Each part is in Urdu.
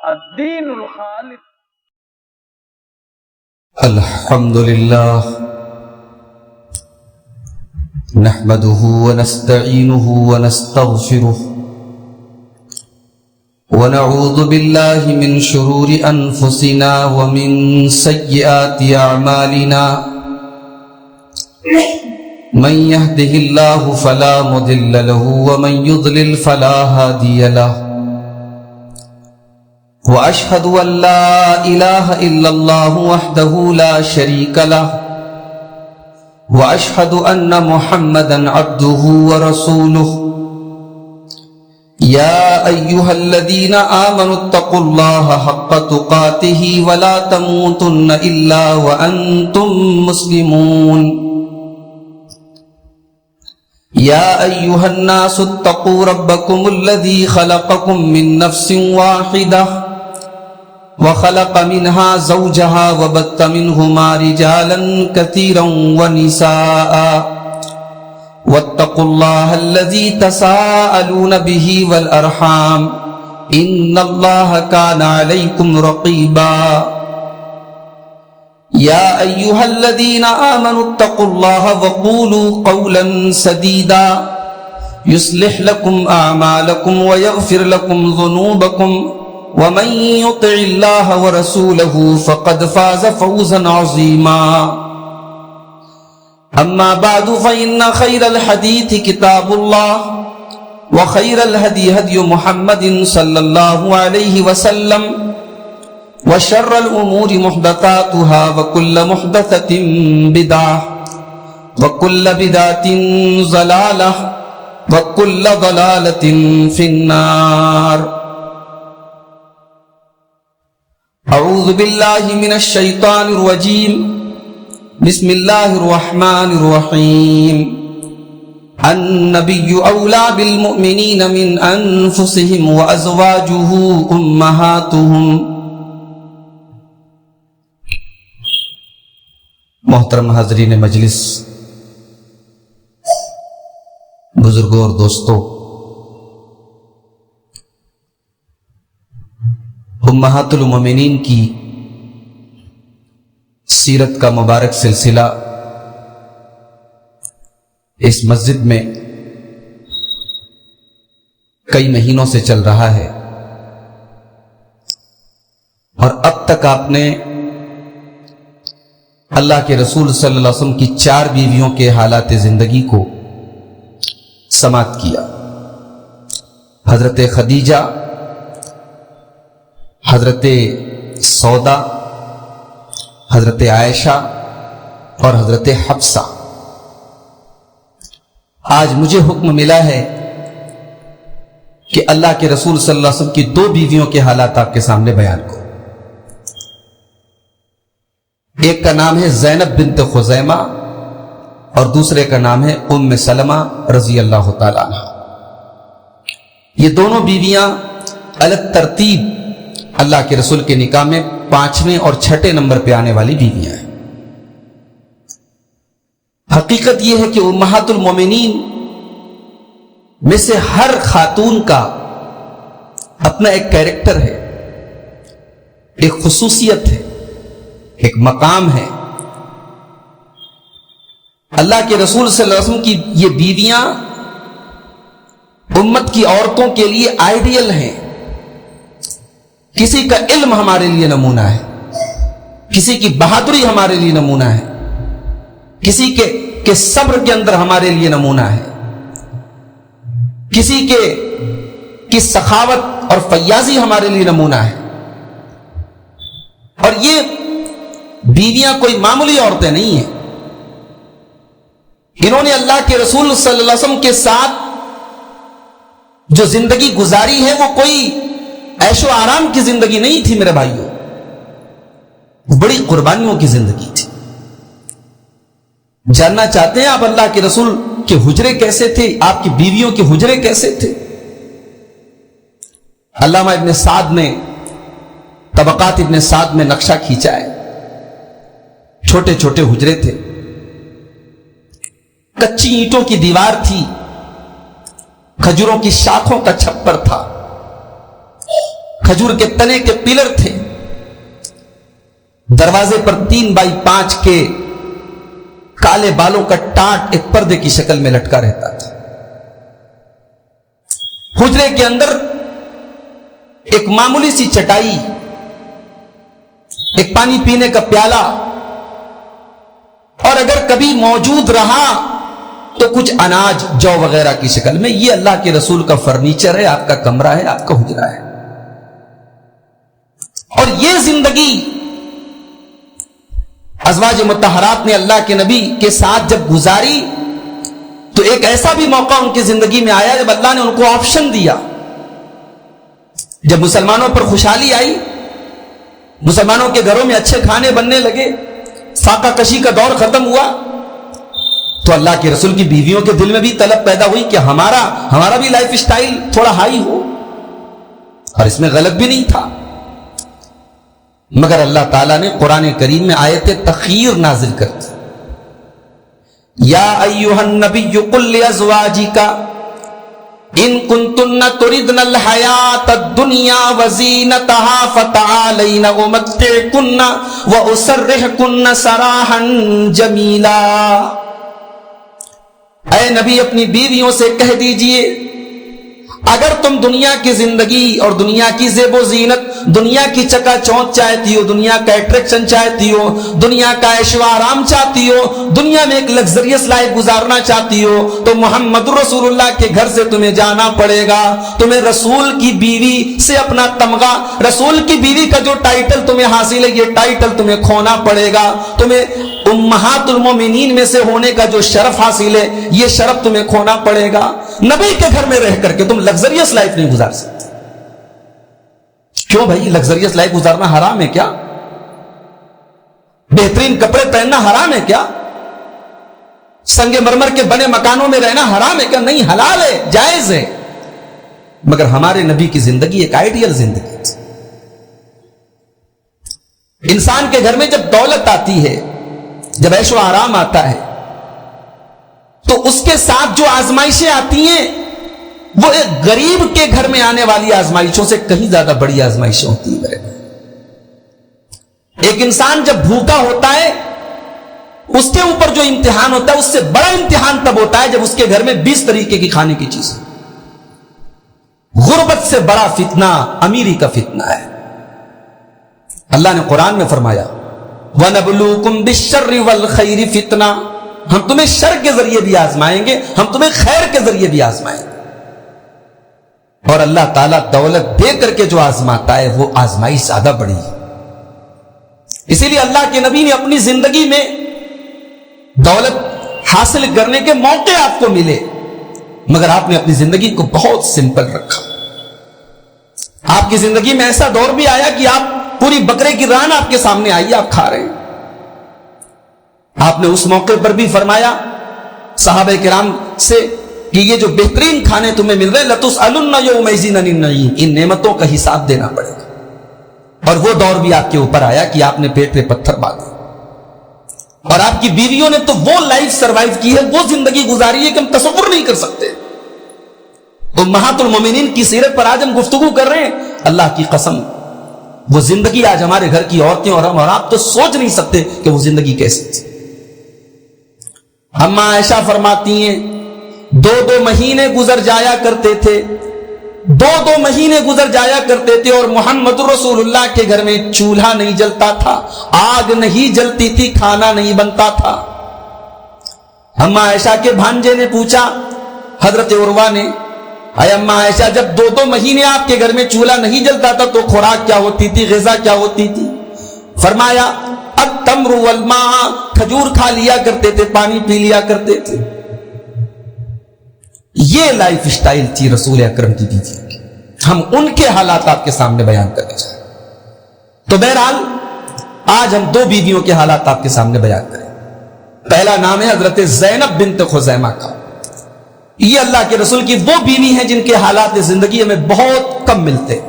الدین الخالص. الحمد لله نحمده ونستعينه ونستغفره ونعوذ بالله من شرور أنفسنا ومن سيئات أعمالنا من يهده الله فلا مضل له ومن يضلل فلا هادي له وأشهد أن لا إله إلا الله وحده لا شريك له وأشهد أن محمدا عبده ورسوله يا أيها الذين آمنوا اتقوا الله حق تقاته ولا تموتن إلا وأنتم مسلمون يا أيها الناس اتقوا ربكم الذي خلقكم من نفس واحدة وخلق منها زوجها وبث منهما رجالا كثيرا ونساء واتقوا الله الذي تساءلون به والأرحام إن الله كان عليكم رقيبا يا أيها الذين آمنوا اتقوا الله وقولوا قولا سديدا يصلح لكم أعمالكم ويغفر لكم ذنوبكم ومن يطع الله ورسوله فقد فاز فوزا عظيما أما بعد فإن خير الحديث كتاب الله وخير الهدي هدي محمد صلى الله عليه وسلم وشر الأمور محدثاتها وكل محدثة بدعة وكل بدعة ضلالة وكل ضلالة في النار. أعوذ بالله من الشيطان الرجيم. بسم الله الرحمن الرحيم. النبي أولى بالمؤمنين من أنفسهم وأزواجه أمهاتهم. محترم حاضرین مجلس، بزرگوں اور دوستوں، امہات المومنین کی سیرت کا مبارک سلسلہ اس مسجد میں کئی مہینوں سے چل رہا ہے، اور اب تک آپ نے اللہ کے رسول صلی اللہ علیہ وسلم کی 4 بیویوں کے حالات زندگی کو سماعت کیا. حضرت خدیجہ، حضرت سودا، حضرت عائشہ اور حضرت حفصہ. آج مجھے حکم ملا ہے کہ اللہ کے رسول صلی اللہ علیہ وسلم کی 2 بیویوں کے حالات آپ کے سامنے بیان کروں. ایک کا نام ہے زینب بنت خزیمہ اور دوسرے کا نام ہے ام سلمہ رضی اللہ تعالیٰ عنہ. یہ دونوں بیویاں الگ ترتیب اللہ کے رسول کے نکاح میں 5ویں اور 6ٹھے نمبر پہ آنے والی بیویاں ہیں. حقیقت یہ ہے کہ امہات المومنین میں سے ہر خاتون کا اپنا ایک کیریکٹر ہے، ایک خصوصیت ہے، ایک مقام ہے. اللہ کے رسول صلی اللہ علیہ وسلم کی یہ بیویاں امت کی عورتوں کے لیے آئیڈیل ہیں. کسی کا علم ہمارے لیے نمونہ ہے، کسی کی بہادری ہمارے لیے نمونہ ہے، کسی کے صبر کے اندر ہمارے لیے نمونہ ہے، کسی کی سخاوت اور فیاضی ہمارے لیے نمونہ ہے. اور یہ بیویاں کوئی معمولی عورتیں نہیں ہیں. انہوں نے اللہ کے رسول صلی اللہ علیہ وسلم کے ساتھ جو زندگی گزاری ہے وہ کوئی عیش و آرام کی زندگی نہیں تھی میرے بھائیوں، بڑی قربانیوں کی زندگی تھی. جاننا چاہتے ہیں آپ اللہ کے رسول کے حجرے کیسے تھے، آپ کی بیویوں کے حجرے کیسے تھے؟ علامہ ابن سعد نے طبقات ابن سعد میں نقشہ کھینچا ہے. چھوٹے چھوٹے حجرے تھے، کچی اینٹوں کی دیوار تھی، کھجوروں کی شاخوں کا چھپر تھا، کھجور کے تنے کے پلر تھے، دروازے پر 3x5 کے کالے بالوں کا ٹاٹ ایک پردے کی شکل میں لٹکا رہتا تھا۔ حجرے کے اندر ایک معمولی سی چٹائی، ایک پانی پینے کا پیالہ، اور اگر کبھی موجود رہا تو کچھ اناج جو وغیرہ کی شکل میں۔ یہ اللہ کے رسول کا فرنیچر ہے، آپ کا کمرہ ہے، آپ کا حجرہ ہے۔ اور یہ زندگی ازواج مطہرات نے اللہ کے نبی کے ساتھ جب گزاری تو ایک ایسا بھی موقع ان کی زندگی میں آیا جب اللہ نے ان کو آپشن دیا۔ جب مسلمانوں پر خوشحالی آئی، مسلمانوں کے گھروں میں اچھے کھانے بننے لگے، فاقہ کشی کا دور ختم ہوا، تو اللہ کے رسول کی بیویوں کے دل میں بھی طلب پیدا ہوئی کہ ہمارا بھی لائف سٹائل تھوڑا ہائی ہو، اور اس میں غلط بھی نہیں تھا۔ مگر اللہ تعالیٰ نے قرآن کریم میں آیت تخیر نازل کر دی، یا ایھا النبی قل لازواجک ان کنتن تردن الحیاۃ الدنیا وزینتها فتعالین امتعکن واسرحکن سراحا جمیلا۔ اے نبی اپنی بیویوں سے کہہ دیجئے اگر تم دنیا کی زندگی اور دنیا کی زیب و زینت، دنیا کی چکا چوند چاہتی ہو، دنیا کا اٹریکشن چاہتی ہو، دنیا کا عیش و آرام چاہتی ہو، دنیا میں ایک لگزریس لائف گزارنا چاہتی ہو، تو محمد رسول اللہ کے گھر سے تمہیں جانا پڑے گا۔ تمہیں رسول کی بیوی سے اپنا تمغہ، رسول کی بیوی کا جو ٹائٹل تمہیں حاصل ہے، یہ ٹائٹل تمہیں کھونا پڑے گا۔ تمہیں امہات المومنین میں سے ہونے کا جو شرف حاصل ہے، یہ شرف تمہیں کھونا پڑے گا۔ نبی کے گھر میں رہ کر کے تم لگزریس لائف نہیں گزار سکتے۔ کیوں بھائی، لگزریس لائف گزارنا حرام ہے کیا؟ بہترین کپڑے پہننا حرام ہے کیا؟ سنگ مرمر کے بنے مکانوں میں رہنا حرام ہے کیا؟ نہیں، حلال ہے، جائز ہے۔ مگر ہمارے نبی کی زندگی ایک آئیڈیل زندگی تھی۔ انسان کے گھر میں جب دولت آتی ہے، جب عیش و آرام آتا ہے، تو اس کے ساتھ جو آزمائشیں آتی ہیں وہ ایک غریب کے گھر میں آنے والی آزمائشوں سے کہیں زیادہ بڑی آزمائشیں ہوتی ہیں۔ ایک انسان جب بھوکا ہوتا ہے، اس کے اوپر جو امتحان ہوتا ہے اس سے بڑا امتحان تب ہوتا ہے جب اس کے گھر میں 20 طریقے کی کھانے کی چیز ہے۔ غربت سے بڑا فتنہ امیری کا فتنہ ہے۔ اللہ نے قرآن میں فرمایا وَنَبْلُوكُمْ بِالشَّرِّ وَالْخَيْرِ فِتْنَةً، ہم تمہیں شر کے ذریعے بھی آزمائیں گے، ہم تمہیں خیر کے ذریعے بھی آزمائیں گے۔ اور اللہ تعالیٰ دولت دے کر کے جو آزماتا ہے وہ آزمائش زیادہ بڑی ہے۔ اسی لیے اللہ کے نبی نے اپنی زندگی میں دولت حاصل کرنے کے موقع آپ کو ملے، مگر آپ نے اپنی زندگی کو بہت سمپل رکھا۔ آپ کی زندگی میں ایسا دور بھی آیا کہ آپ پوری بکرے کی ران آپ کے سامنے آئی، آپ کھا رہے ہیں۔ آپ نے اس موقع پر بھی فرمایا صحابہ کرام سے کہ یہ جو بہترین کھانے تمہیں مل رہے لَتُسْأَلُنَّ يَوْمَئِذٍ عَنِ النَّعِيمِ، ان نعمتوں کا حساب دینا پڑے گا۔ اور وہ دور بھی آپ کے اوپر آیا کہ آپ نے پیٹ پہ پتھر باندھے، اور آپ کی بیویوں نے تو وہ لائف سروائیو کی ہے، وہ زندگی گزاری ہے کہ ہم تصور نہیں کر سکتے۔ امہات المومنین کی سیرت پر آج ہم گفتگو کر رہے ہیں، اللہ کی قسم وہ زندگی آج ہمارے گھر کی عورتیں اور ہم اور آپ تو سوچ نہیں سکتے کہ وہ زندگی کیسی تھی۔ اما عائشہ فرماتی ہیں 2 مہینے گزر جایا کرتے تھے، 2 مہینے گزر جایا کرتے تھے اور محمد رسول اللہ کے گھر میں چولہا نہیں جلتا تھا، آگ نہیں جلتی تھی، کھانا نہیں بنتا تھا۔ اما عائشہ کے بھانجے نے پوچھا حضرت عروہ نے، اے اما عائشہ جب 2 مہینے آپ کے گھر میں چولہا نہیں جلتا تھا تو خوراک کیا ہوتی تھی، غذا کیا ہوتی تھی؟ فرمایا التمر والماء، کھجور کھا لیا کرتے تھے، پانی پی لیا کرتے تھے۔ یہ لائف سٹائل تھی رسول اکرم کی بیوی کی۔ ہم ان کے حالات آپ کے سامنے بیان کرنے جائیں تو بہرحال آج ہم 2 بیویوں کے حالات آپ کے سامنے بیان کریں۔ پہلا نام ہے حضرت زینب بنت خزیمہ کا۔ یہ اللہ کے رسول کی وہ بیوی ہیں جن کے حالات زندگی ہمیں بہت کم ملتے۔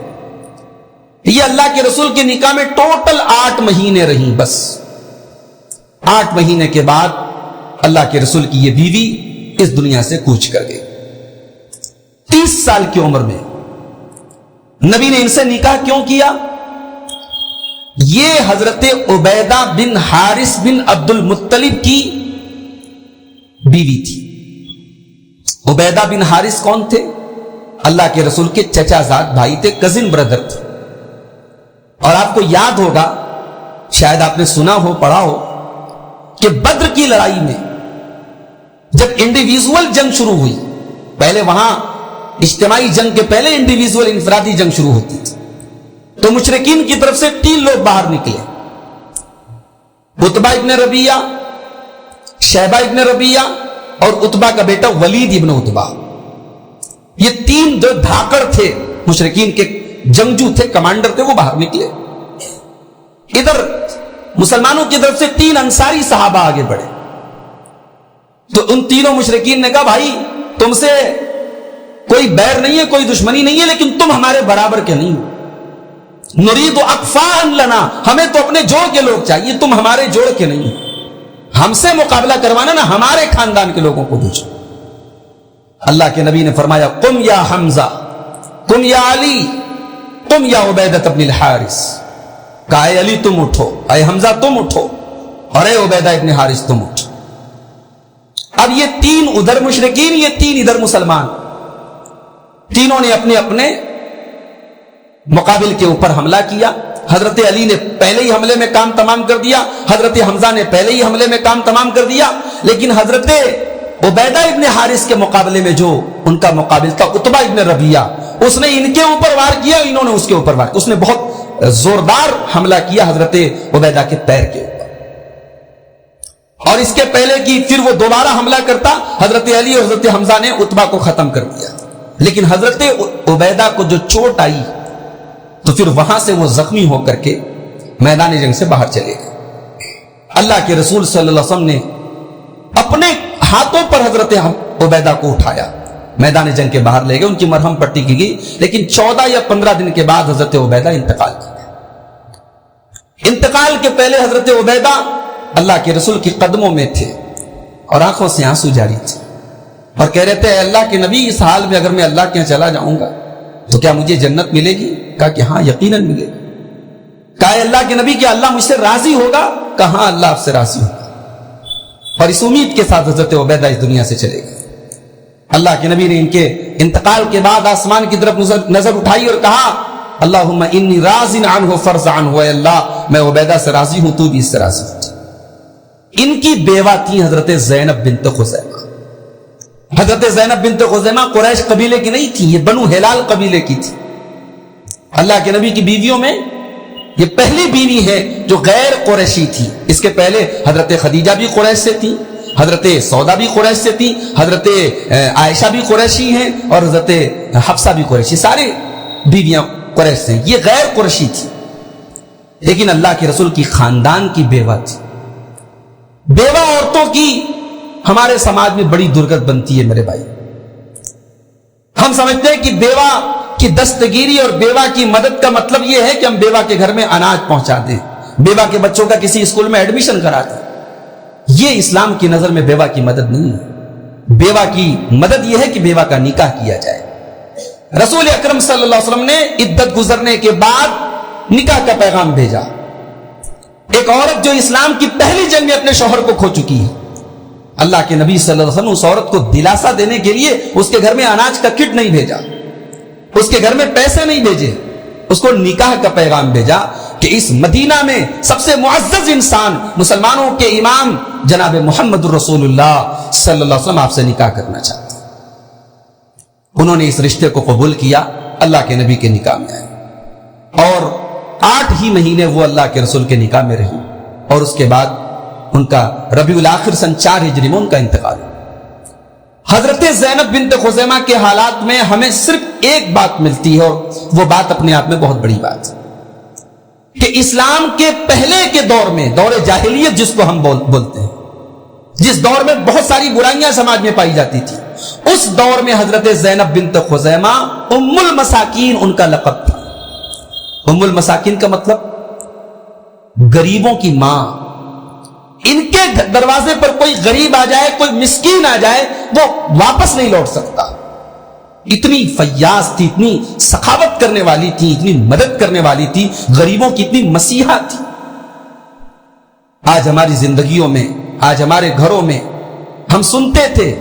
یہ اللہ کے رسول کے نکاح میں ٹوٹل 8 مہینے رہیں، بس 8 مہینے کے بعد اللہ کے رسول کی یہ بیوی اس دنیا سے کوچ کر گئی۔ 30 سال کی عمر میں نبی نے ان سے نکاح کیوں کیا؟ یہ حضرت عبیدہ بن حارث بن عبد المطلب کی بیوی تھی۔ عبیدہ بن حارث کون تھے؟ اللہ کے رسول کے چچا زاد بھائی تھے، کزن بردر تھے۔ اور آپ کو یاد ہوگا، شاید آپ نے سنا ہو، پڑھا ہو، کہ بدر کی لڑائی میں جب انڈیویژول جنگ شروع ہوئی، پہلے وہاں اجتماعی جنگ کے پہلے انڈیویژول انفرادی جنگ شروع ہوتی تھی، تو مشرکین کی طرف سے 3 لوگ باہر نکلے، عتبہ ابن ربیعہ، شیبہ ابن ربیعہ اور عتبہ کا بیٹا ولید ابن عتبہ۔ یہ 3 جو دھاکڑ تھے، مشرکین کے جنگجو تھے، کمانڈر تھے، وہ باہر نکلے۔ ادھر مسلمانوں کی طرف سے 3 انصاری صحابہ آگے بڑھے، تو ان تینوں مشرکین نے کہا بھائی تم سے کوئی بیر نہیں ہے، کوئی دشمنی نہیں ہے، لیکن تم ہمارے برابر کے نہیں ہو، نرید اکفاء لنا، ہمیں تو اپنے جوڑ کے لوگ چاہیے، تم ہمارے جوڑ کے نہیں ہو، ہم سے مقابلہ کروانا نا ہمارے خاندان کے لوگوں کو بھیجو۔ اللہ کے نبی نے فرمایا قم یا حمزہ، قم یا علی، قم یا عبیدہ ابن الحارث، کہا اے علی تم اٹھو، اے حمزہ تم اٹھو، اور اے عبیدہ ابن حارث تم اٹھو۔ اب یہ 3 ادھر مشرکین، یہ 3 ادھر مسلمان، تینوں نے اپنے اپنے مقابل کے اوپر حملہ کیا۔ حضرت علی نے پہلے ہی حملے میں کام تمام کر دیا، حضرت حمزہ نے پہلے ہی حملے میں کام تمام کر دیا، لیکن حضرت عبیدہ ابن حارث کے مقابلے میں جو ان کا مقابل تھا عتبہ ابن ربیعہ، اس نے ان کے اوپر وار کیا، انہوں نے اس کے اوپر وار کیا، اس نے بہت زوردار حملہ کیا حضرت عبیدہ کے پیر کے اوپر، اور اس کے پہلے کی پھر وہ دوبارہ حملہ کرتا، حضرت علی اور حضرت حمزہ نے عتبہ کو ختم کر دیا، لیکن حضرت عبیدہ کو جو چوٹ آئی تو پھر وہاں سے وہ زخمی ہو کر کے میدان جنگ سے باہر چلے گئے۔ اللہ کے رسول صلی اللہ علیہ وسلم نے اپنے ہاتھوں پر حضرت عبیدہ کو اٹھایا، میدان جنگ کے باہر لے گئے، ان کی مرہم پٹی کی گئی، لیکن 14 یا 15 دن کے بعد حضرت عبیدہ انتقال کر گئے۔ انتقال کے پہلے حضرت عبیدہ اللہ کے رسول کے قدموں میں تھے اور آنکھوں سے آنسو جاری تھے، اور کہہ رہے تھے اے اللہ کے نبی اس حال میں اگر میں اللہ کے یہاں چلا جاؤں گا تو کیا مجھے جنت ملے گی؟ کہا کہ ہاں یقیناً ملے گی۔ کہا اے اللہ کے نبی کیا اللہ مجھ سے راضی ہوگا؟ کہا ہاں اللہ آپ سے راضی ہوگا، اور اس امید کے ساتھ حضرت عبیدہ اس دنیا سے چلے گئے۔ اللہ کے نبی نے ان کے انتقال کے بعد آسمان کی طرف نظر اٹھائی اور کہا اللہم انی راض عنہ فرض عنہ، اے اللہ میں عبیدہ سے راضی ہوں، تو بھی اس سے راضی ہوں۔ ان کی بیوہ تھی حضرت زینب بنت خزیمہ۔ حضرت زینب بنت خزیمہ قریش قبیلے کی نہیں تھی، یہ بنو ہلال قبیلے کی تھی۔ اللہ کے نبی کی بیویوں میں یہ پہلی بیوی ہے جو غیر قریشی تھی۔ اس کے پہلے حضرت خدیجہ بھی قریش سے تھی، حضرت سودا بھی قریش سے تھی، حضرت عائشہ بھی قریشی ہیں، اور حضرت حفصہ بھی قریشی، سارے بیویاں قریش سے ہیں۔ یہ غیر قریشی تھی، لیکن اللہ کے رسول کی خاندان کی بیوہ تھی۔ بیوہ عورتوں کی ہمارے سماج میں بڑی درگت بنتی ہے میرے بھائی۔ ہم سمجھتے ہیں کہ بیوہ کی دستگیری اور بیوہ کی مدد کا مطلب یہ ہے کہ ہم بیوہ کے گھر میں اناج پہنچا دیں، بیوہ کے بچوں کا کسی اسکول میں ایڈمیشن کرا دیں۔ یہ اسلام کی نظر میں بیوہ کی مدد نہیں ہے۔ بیوہ کی مدد یہ ہے کہ بیوہ کا نکاح کیا جائے۔ رسول اکرم صلی اللہ علیہ وسلم نے عدت گزرنے کے بعد نکاح کا پیغام بھیجا۔ ایک عورت جو اسلام کی پہلی جنگ میں اپنے شوہر کو کھو چکی ہے، اللہ کے نبی صلی اللہ علیہ وسلم اس عورت کو دلاسا دینے کے لیے اس کے گھر میں اناج کا کٹ نہیں بھیجا، اس کے گھر میں پیسے نہیں بھیجے، اس کو نکاح کا پیغام بھیجا کہ اس مدینہ میں سب سے معزز انسان، مسلمانوں کے امام جناب محمد رسول اللہ صلی اللہ علیہ وسلم آپ سے نکاح کرنا چاہتے ہیں۔ انہوں نے اس رشتے کو قبول کیا، اللہ کے نبی کے نکاح میں آئے، اور 8 ہی مہینے وہ اللہ کے رسول کے نکاح میں رہی، اور اس کے بعد ان کا ربیع الاخر سن 4 ہجری میں ان کا انتقال ہوا۔ حضرت زینب بنت خزیمہ کے حالات میں ہمیں صرف ایک بات ملتی ہے، اور وہ بات اپنے آپ میں بہت بڑی بات ہے، کہ اسلام کے پہلے کے دور میں، دور جاہلیت جس کو ہم بولتے ہیں، جس دور میں بہت ساری برائیاں سماج میں پائی جاتی تھی، اس دور میں حضرت زینب بنت خزیمہ ام المساکین ان کا لقب تھا۔ ام المساکین کا مطلب غریبوں کی ماں۔ ان کے دروازے پر کوئی غریب آ جائے، کوئی مسکین آ جائے، وہ واپس نہیں لوٹ سکتا۔ اتنی فیاض تھی، اتنی سخاوت کرنے والی تھی، اتنی مدد کرنے والی تھی، غریبوں کی اتنی مسیحا تھی۔ آج ہماری زندگیوں میں، آج ہمارے گھروں میں ہم سنتے تھے،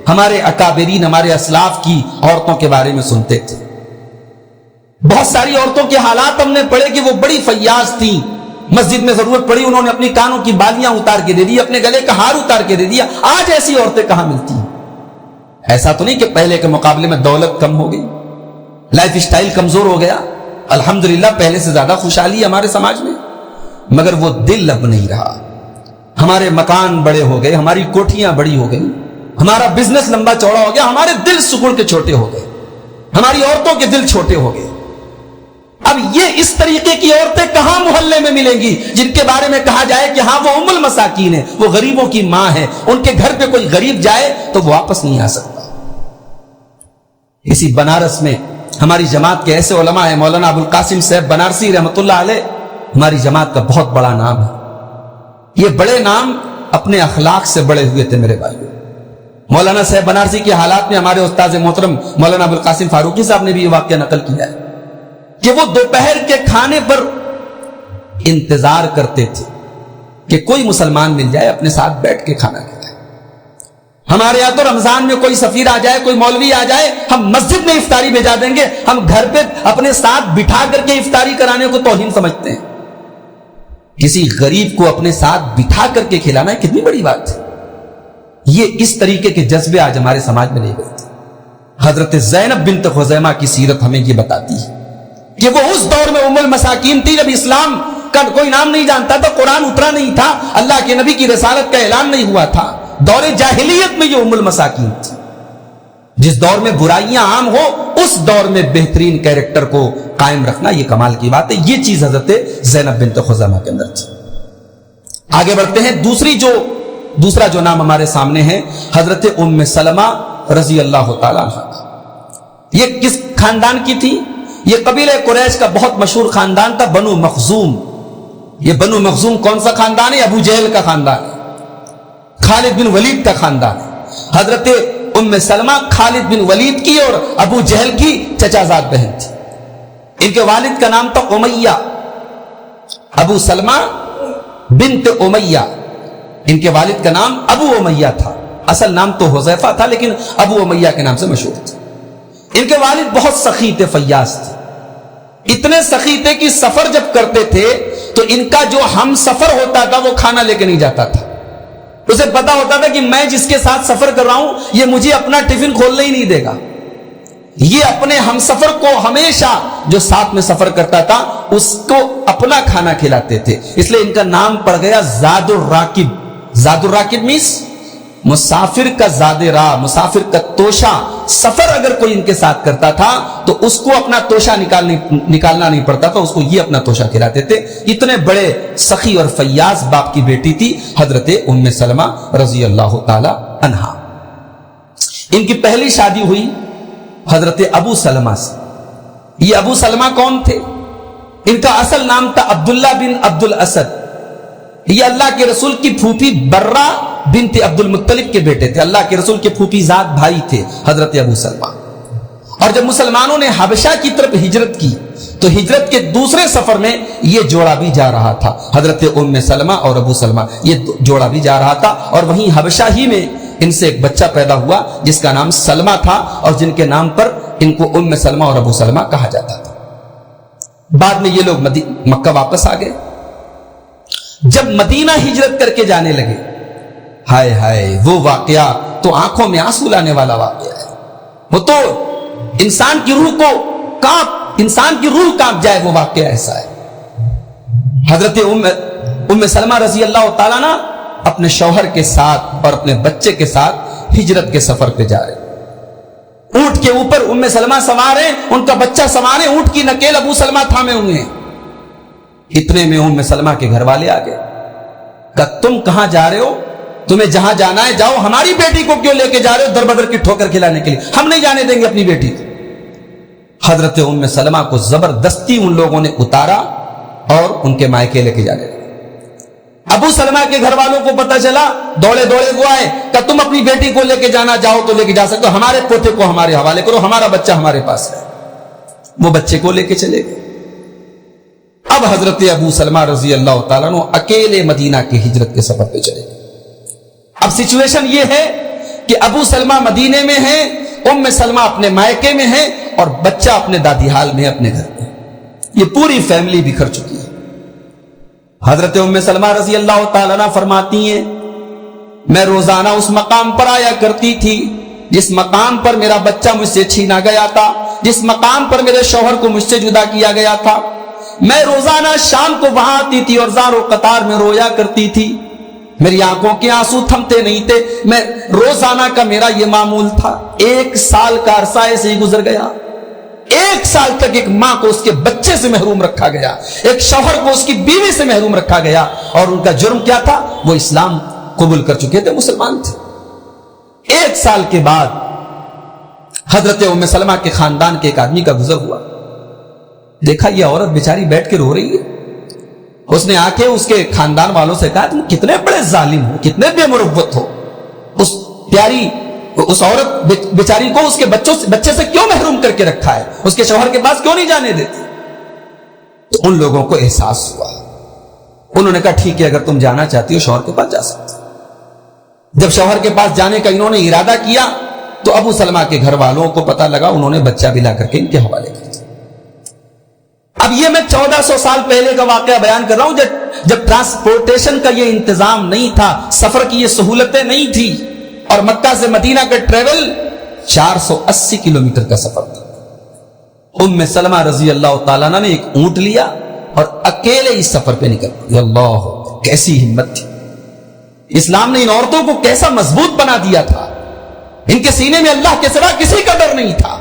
ہمارے اکابرین، ہمارے اسلاف کی عورتوں کے بارے میں سنتے تھے، بہت ساری عورتوں کے حالات ہم نے پڑھے کہ وہ بڑی فیاض تھیں، مسجد میں ضرورت پڑی انہوں نے اپنی کانوں کی بالیاں اتار کے دے دی، اپنے گلے کا ہار اتار کے دے دیا۔ آج ایسی عورتیں کہاں ملتی ہیں؟ ایسا تو نہیں کہ پہلے کے مقابلے میں دولت کم ہو گئی، لائف سٹائل کمزور ہو گیا، الحمدللہ پہلے سے زیادہ خوشحالی ہے ہمارے سماج میں، مگر وہ دل اب نہیں رہا۔ ہمارے مکان بڑے ہو گئے، ہماری کوٹھیاں بڑی ہو گئی، ہمارا بزنس لمبا چوڑا ہو گیا، ہمارے دل سکڑ کے چھوٹے ہو گئے، ہماری عورتوں کے دل چھوٹے ہو گئے۔ اب یہ اس طریقے کی عورتیں کہاں محلے میں ملیں گی جن کے بارے میں کہا جائے کہ ہاں وہ ام المساکین ہے، وہ غریبوں کی ماں ہے، ان کے گھر پہ کوئی غریب جائے تو وہ واپس نہیں آ سکتا۔ اسی بنارس میں ہماری جماعت کے ایسے علماء ہیں، مولانا ابو القاسم صاحب بنارسی رحمۃ اللہ علیہ، ہماری جماعت کا بہت بڑا نام ہے۔ یہ بڑے نام اپنے اخلاق سے بڑے ہوئے تھے میرے بھائیوں۔ مولانا صاحب بنارسی کے حالات میں ہمارے استاد محترم مولانا ابو القاسم فاروقی صاحب نے بھی یہ واقعہ نقل کیا ہے کہ وہ دوپہر کے کھانے پر انتظار کرتے تھے کہ کوئی مسلمان مل جائے اپنے ساتھ بیٹھ کے کھانا کھلائے۔ ہمارے یہاں تو رمضان میں کوئی سفیر آ جائے، کوئی مولوی آ جائے، ہم مسجد میں افطاری بھیجا دیں گے، ہم گھر پہ اپنے ساتھ بٹھا کر کے افطاری کرانے کو توہین سمجھتے ہیں۔ کسی غریب کو اپنے ساتھ بٹھا کر کے کھلانا کتنی بڑی بات ہے۔ یہ اس طریقے کے جذبے آج ہمارے سماج میں نہیں بنتے۔ حضرت زینب بنت خزیمہ کی سیرت ہمیں یہ بتاتی ہے کہ وہ اس دور میں ام المساکین تھی جب اسلام کا کوئی نام نہیں جانتا تھا، قرآن اترا نہیں تھا، اللہ کے نبی کی رسالت کا اعلان نہیں ہوا تھا۔ دور جاہلیت میں یہ ام المساکین تھی۔ جس دور میں برائیاں عام ہو اس دور میں بہترین کیریکٹر کو قائم رکھنا یہ کمال کی بات ہے۔ یہ چیز حضرت زینب بنت خزیمہ کے اندر تھی۔ آگے بڑھتے ہیں، دوسرا جو نام ہمارے سامنے ہے حضرت ام سلمہ رضی اللہ تعالیٰ عنہ۔ یہ کس خاندان کی تھی؟ یہ قبیلہ قریش کا بہت مشہور خاندان تھا، بنو مخزوم۔ یہ بنو مخزوم کون سا خاندان ہے؟ ابو جہل کا خاندان ہے، خالد بن ولید کا خاندان ہے۔ حضرت ام سلمہ خالد بن ولید کی اور ابو جہل کی چچا زاد بہن تھی۔ ان کے والد کا نام تھا امیہ، ابو سلمہ بنت امیہ، ان کے والد کا نام ابو امیہ تھا، اصل نام تو حذیفہ تھا لیکن ابو امیہ کے نام سے مشہور تھا۔ ان کے والد بہت سخی تھے، فیاض تھے، اتنے سخی تھے کہ سفر جب کرتے تھے تو ان کا جو ہم سفر ہوتا تھا وہ کھانا لے کے نہیں جاتا تھا۔ اسے پتا ہوتا تھا کہ میں جس کے ساتھ سفر کر رہا ہوں یہ مجھے اپنا ٹفن کھولنے ہی نہیں دے گا۔ یہ اپنے ہم سفر کو ہمیشہ جو ساتھ میں سفر کرتا تھا اس کو اپنا کھانا کھلاتے تھے، اس لیے ان کا نام پڑ گیا زاد الراکب۔ زاد الراکب میس مسافر کا زاد راہ، مسافر کا توشہ۔ سفر اگر کوئی ان کے ساتھ کرتا تھا تو اس کو اپنا توشہ نکالنا نہیں پڑتا تھا، اس کو یہ اپنا توشہ کھلاتے تھے۔ اتنے بڑے سخی اور فیاض باپ کی بیٹی تھی حضرت ام سلمہ رضی اللہ تعالی عنہا۔ ان کی پہلی شادی ہوئی حضرت ابو سلمہ سے۔ یہ ابو سلمہ کون تھے؟ ان کا اصل نام تھا عبداللہ بن عبد الاسد۔ یہ اللہ کے رسول کی پھوپھی برہ بنت عبد المطلب کے بیٹے تھے، اللہ کے رسول کے پھوپھی زاد بھائی تھے حضرت ابو سلمہ۔ اور جب مسلمانوں نے حبشہ کی طرف ہجرت کی تو ہجرت کے دوسرے سفر میں یہ جوڑا بھی جا رہا تھا، حضرت ام سلمہ اور ابو سلمہ، یہ جوڑا بھی جا رہا تھا، اور وہیں حبشہ ہی میں ان سے ایک بچہ پیدا ہوا جس کا نام سلمہ تھا، اور جن کے نام پر ان کو ام سلمہ اور ابو سلمہ کہا جاتا تھا۔ بعد میں یہ لوگ مکہ واپس آ گئے۔ جب مدینہ ہجرت کر کے جانے لگے، ہائے ہائے وہ واقعہ تو آنکھوں میں آنسو لانے والا واقعہ ہے۔ وہ تو انسان کی روح کانپ جائے، وہ واقعہ ایسا ہے۔ حضرت ام سلمہ رضی اللہ تعالیٰ عنہ اپنے شوہر کے ساتھ اور اپنے بچے کے ساتھ ہجرت کے سفر پہ جا رہے، اونٹ کے اوپر ام سلمہ سوار ہیں، ان کا بچہ سوار ہے، اونٹ کی نکیل ابو سلمہ تھامے ہوئے ہیں۔ اتنے میں ام سلمہ کے گھر والے آ گئے، کہا تم کہاں جا رہے ہو؟ تمہیں جہاں جانا ہے جاؤ، ہماری بیٹی کو کیوں لے کے جا رہے ہو در بدر کی ٹھوکر کھلانے کے لیے؟ ہم نہیں جانے دیں گے اپنی بیٹی کو۔ حضرت ام سلمہ کو زبردستی ان لوگوں نے اتارا اور ان کے مائکے لے کے جانے لگے۔ ابو سلمہ کے گھر والوں کو پتہ چلا، دوڑے دوڑے وہ آئے کہ تم اپنی بیٹی کو لے کے جانا چاہو تو لے کے جا سکتے ہو، ہمارے پوتے کو ہمارے حوالے کرو، ہمارا بچہ ہمارے پاس ہے۔ وہ بچے کو لے کے چلے گئے۔ اب حضرت ابو سلمہ رضی اللہ تعالیٰ عنہ اکیلے مدینہ کی ہجرت کے سفر پہ چلے گئے۔ اب سچویشن یہ ہے کہ ابو سلمہ مدینے میں ہیں، ام سلمہ اپنے مائکے میں ہیں، اور بچہ اپنے دادی حال میں اپنے گھر میں۔ یہ پوری فیملی بکھر چکی ہے۔ حضرت ام سلمہ رضی اللہ تعالیٰ عنہ فرماتی ہیں میں روزانہ اس مقام پر آیا کرتی تھی جس مقام پر میرا بچہ مجھ سے چھینا گیا تھا، جس مقام پر میرے شوہر کو مجھ سے جدا کیا گیا تھا۔ میں روزانہ شام کو وہاں آتی تھی اور زار و قطار میں رویا کرتی تھی، میری آنکھوں کے آنسو تھمتے نہیں تھے، میں روزانہ کا میرا یہ معمول تھا۔ 1 سال کا عرصہ ایسے ہی گزر گیا۔ 1 سال تک ایک ماں کو اس کے بچے سے محروم رکھا گیا، ایک شوہر کو اس کی بیوی سے محروم رکھا گیا، اور ان کا جرم کیا تھا؟ وہ اسلام قبول کر چکے تھے، مسلمان تھے۔ 1 سال کے بعد حضرت ام سلمہ کے خاندان کے ایک آدمی کا گزر ہوا۔ دیکھا یہ عورت بیچاری بیٹھ کے رو رہی ہے، اس نے آ کے اس کے خاندان والوں سے کہا تم کتنے بڑے ظالم ہو، کتنے بے مروت ہو، اس عورت بیچاری کو اس کے بچے سے کیوں محروم کر کے رکھا ہے، اس کے شوہر کے پاس کیوں نہیں جانے دیتے؟ تو ان لوگوں کو احساس ہوا، انہوں نے کہا ٹھیک ہے اگر تم جانا چاہتی ہو شوہر کے پاس جا سکتے۔ جب شوہر کے پاس جانے کا انہوں نے ارادہ کیا تو ابو سلمہ کے گھر والوں کو پتہ لگا، انہوں نے بچہ بھی لا کر کے ان کے حوالے کر دیا۔ اب یہ میں 1400 سال پہلے کا واقعہ بیان کر رہا ہوں، جب ٹرانسپورٹیشن کا یہ انتظام نہیں تھا، سفر کی یہ سہولتیں نہیں تھی، اور مکہ سے مدینہ کا ٹریول 480 کلومیٹر کا سفر تھا۔ ام سلمہ رضی اللہ تعالیٰ عنہ نے ایک اونٹ لیا اور اکیلے اس سفر پہ نکل پڑی۔ اللہ کیسی ہمت تھی! اسلام نے ان عورتوں کو کیسا مضبوط بنا دیا تھا، ان کے سینے میں اللہ کے سوا کسی کا ڈر نہیں تھا۔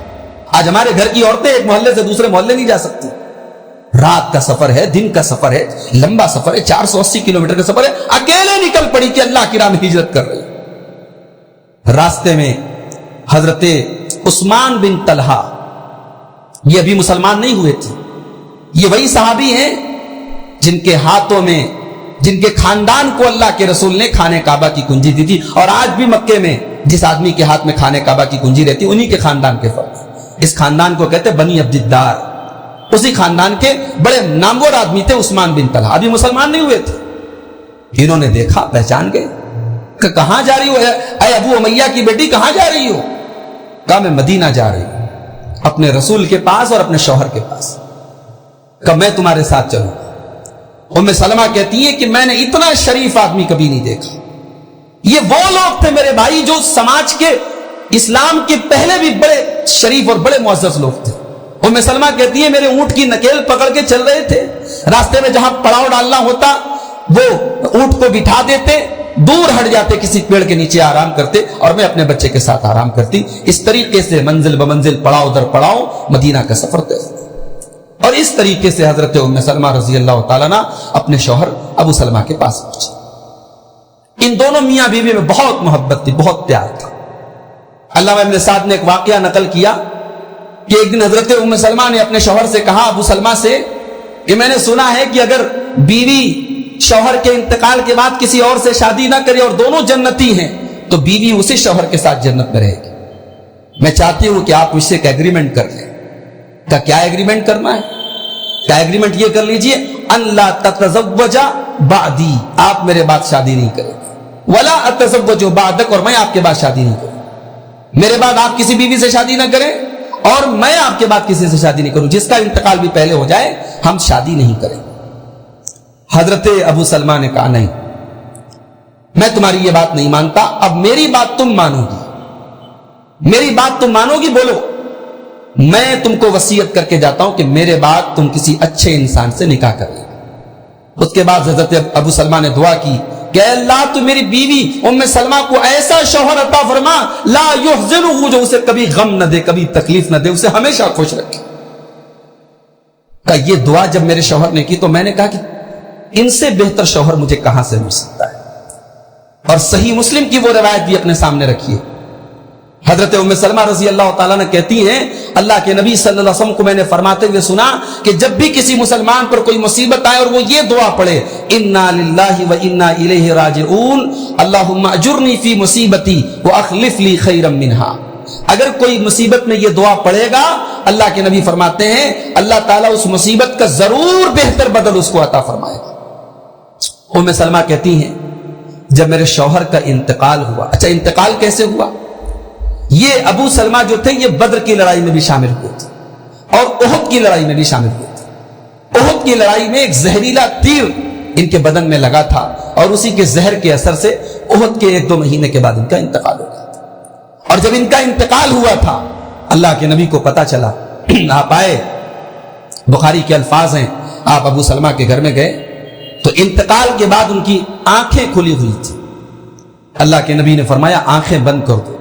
آج ہمارے گھر کی عورتیں ایک محلے سے دوسرے محلے نہیں جا سکتی، رات کا سفر ہے، دن کا سفر ہے، لمبا سفر ہے، 480 کلومیٹر کا سفر ہے، اکیلے نکل پڑی کہ اللہ کی راہ میں ہجرت کر رہی۔ راستے میں حضرت عثمان بن طلحہ، یہ ابھی مسلمان نہیں ہوئے تھے، یہ وہی صحابی ہیں جن کے ہاتھوں میں، جن کے خاندان کو اللہ کے رسول نے خانے کعبہ کی کنجی دی تھی، اور آج بھی مکے میں جس آدمی کے ہاتھ میں خانے کعبہ کی کنجی رہتی انہی کے خاندان کے فرد۔ اس خاندان کو کہتے بنی عبد الدار، اسی خاندان کے بڑے نامور آدمی تھے عثمان بن طلحہ، ابھی مسلمان نہیں ہوئے تھے۔ انہوں نے دیکھا، پہچان گئے کہ کہاں جا رہی ہو اے ابو امیہ کی بیٹی، کہاں جا رہی ہو؟ کہا میں مدینہ جا رہی ہوں، اپنے رسول کے پاس اور اپنے شوہر کے پاس۔ کہا میں تمہارے ساتھ چلوں۔ ام سلمہ کہتی ہے کہ میں نے اتنا شریف آدمی کبھی نہیں دیکھا۔ یہ وہ لوگ تھے میرے بھائی جو سماج کے، اسلام کے پہلے بھی بڑے شریف اور بڑے معزز لوگ تھے۔ ام سلمہ کہتی ہے میرے اونٹ کی نکیل پکڑ کے چل رہے تھے، راستے میں جہاں پڑاؤ ڈالنا ہوتا وہ اونٹ کو بٹھا دیتے، دور ہٹ جاتے، کسی پیڑ کے نیچے آرام کرتے، اور میں اپنے بچے کے ساتھ آرام کرتی۔ اس طریقے سے منزل بمنزل، پڑاؤ در پڑاؤ مدینہ کا سفر طے۔ اور اس طریقے سے حضرت ام سلمہ رضی اللہ تعالیٰ عنہ اپنے شوہر ابو سلمہ کے پاس پہنچے۔ ان دونوں میاں بیوی میں بہت محبت تھی، بہت پیار تھا۔ علامہ ابن سعد نے ایک واقعہ نقل کیا کہ ایک دن حضرت ام سلمہ نے اپنے شوہر سے کہا، ابو سلمہ سے، کہ میں نے سنا ہے کہ اگر بیوی شوہر کے انتقال کے بعد کسی اور سے شادی نہ کرے اور دونوں جنتی ہیں تو بیوی اسی شوہر کے ساتھ جنت میں رہے گی۔ میں چاہتی ہوں کہ آپ مجھ سے ایک ایگریمنٹ کر لیں۔ کیا ایگریمنٹ کرنا ہے؟ کیا ایگریمنٹ یہ کر لیجئے، ان لا تتزوج بعدی، آپ میرے بعد شادی نہیں کریں گے، ولا اتزوج بعدک، اور میں آپ کے بعد شادی نہیں کروں۔ میرے بعد آپ کسی بیوی سے شادی نہ کریں اور میں آپ کے بعد کسی سے شادی نہیں کروں، جس کا انتقال بھی پہلے ہو جائے ہم شادی نہیں کریں۔ حضرت ابو سلمہ نے کہا نہیں، میں تمہاری یہ بات نہیں مانتا، اب میری بات تم مانو گی، میری بات تم مانو گی، بولو۔ میں تم کو وصیت کر کے جاتا ہوں کہ میرے بعد تم کسی اچھے انسان سے نکاح کر لیں۔ اس کے بعد حضرت ابو سلمہ نے دعا کی کہ اے اللہ تو میری بیوی ام سلمہ کو ایسا شوہر عطا فرما لا یحزنہ، جو اسے کبھی غم نہ دے، کبھی تکلیف نہ دے، اسے ہمیشہ خوش رکھے۔ کہ یہ دعا جب میرے شوہر نے کی تو میں نے کہا کہ ان سے بہتر شوہر مجھے کہاں سے مل سکتا ہے، اور صحیح مسلم کی وہ روایت بھی اپنے سامنے رکھیے حضرت ام سلمہ رضی اللہ تعالیٰ نے کہتی ہیں اللہ کے نبی صلی اللہ علیہ وسلم کو میں نے فرماتے ہوئے سنا کہ جب بھی کسی مسلمان پر کوئی مصیبت آئے اور وہ یہ دعا پڑھے انا للہ و انا الیہ راجعون اللہم اجرنی فی مصیبتی واخلف لی خیرا منہا، اگر کوئی مصیبت میں یہ دعا پڑھے گا اللہ کے نبی فرماتے ہیں اللہ تعالیٰ اس مصیبت کا ضرور بہتر بدل اس کو عطا فرمائے گا۔ ام سلمہ کہتی ہیں جب میرے شوہر کا انتقال ہوا، اچھا انتقال کیسے ہوا؟ یہ ابو سلمہ جو تھے یہ بدر کی لڑائی میں بھی شامل ہوئے تھے اور احد کی لڑائی میں بھی شامل ہوئے تھے۔ احد کی لڑائی میں ایک زہریلا تیر ان کے بدن میں لگا تھا اور اسی کے زہر کے اثر سے احد کے 1-2 مہینے کے بعد ان کا انتقال ہو گیا تھا۔ اور جب ان کا انتقال ہوا تھا اللہ کے نبی کو پتا چلا، آپ آئے، بخاری کے الفاظ ہیں، آپ ابو سلمہ کے گھر میں گئے تو انتقال کے بعد ان کی آنکھیں کھلی ہوئی تھی۔ اللہ کے نبی نے فرمایا آنکھیں بند کر دو،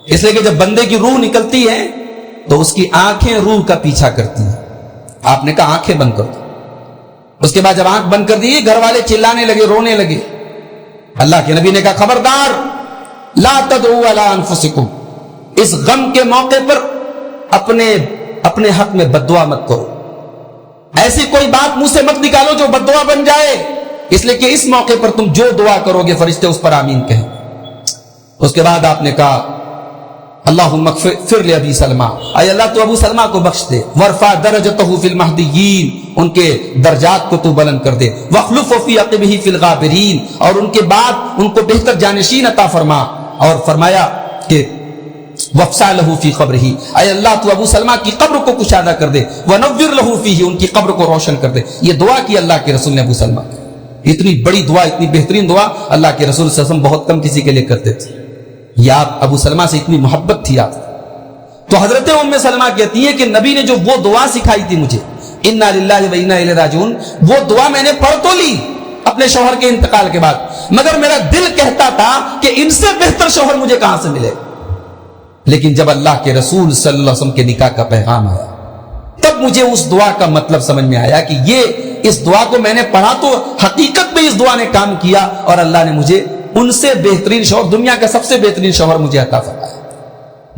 اس لیے کہ جب بندے کی روح نکلتی ہے تو اس کی آنکھیں روح کا پیچھا کرتی ہیں۔ آپ نے کہا آنکھیں بند کر دو۔ اس کے بعد جب آنکھ بند کر دی گھر والے چلانے لگے، رونے لگے۔ اللہ کے نبی نے کہا خبردار لا تدعوا علی انفسکم، اس غم کے موقع پر اپنے حق میں بد دعا مت کرو، ایسی کوئی بات منہ سے مت نکالو جو بد دعا بن جائے، اس لیے کہ اس موقع پر تم جو دعا کرو گے فرشتے اس پر آمین کہیں۔ اس کے بعد آپ نے کہا اللہم اغفر لأبی سلمہ، اے اللہ تو ابو سلمہ کو بخش دے، وارفع درجتہ فی المہدیین، ان کے درجات کو تو بلند کر دے، واخلف فی عقبہ فی الغابرین، اور ان کے بعد ان کو بہتر جانشین عطا فرما، اور فرمایا کہ وفسع لہ فی قبرہ، اے اللہ تو ابو سلمہ کی قبر کو کشادہ کر دے، ونور لہ فیہ، ان کی قبر کو روشن کر دے۔ یہ دعا کی اللہ کے رسول نے ابو سلمہ، اتنی بڑی دعا، اتنی بہترین دعا اللہ کے رسول صلی اللہ علیہ وسلم بہت کم کسی کے لیے کرتے تھے۔ یہ آپ ابو سلمہ سے اتنی محبت تھی آپ، تو حضرت ام سلمہ کہتی ہے کہ نبی نے جو وہ دعا سکھائی تھی مجھے انا للہ و انا الیہ راجعون، وہ دعا میں نے پڑھ تو لی اپنے شوہر کے انتقال کے بعد، مگر میرا دل کہتا تھا کہ ان سے بہتر شوہر مجھے کہاں سے ملے۔ لیکن جب اللہ کے رسول صلی اللہ علیہ وسلم کے نکاح کا پیغام آیا تب مجھے اس دعا کا مطلب سمجھ میں آیا کہ یہ اس دعا کو میں نے پڑھا تو حقیقت میں اس دعا نے کام کیا اور اللہ نے مجھے ان سے بہترین شوہر، دنیا کا سب سے بہترین شوہر مجھے عطا فرمایا۔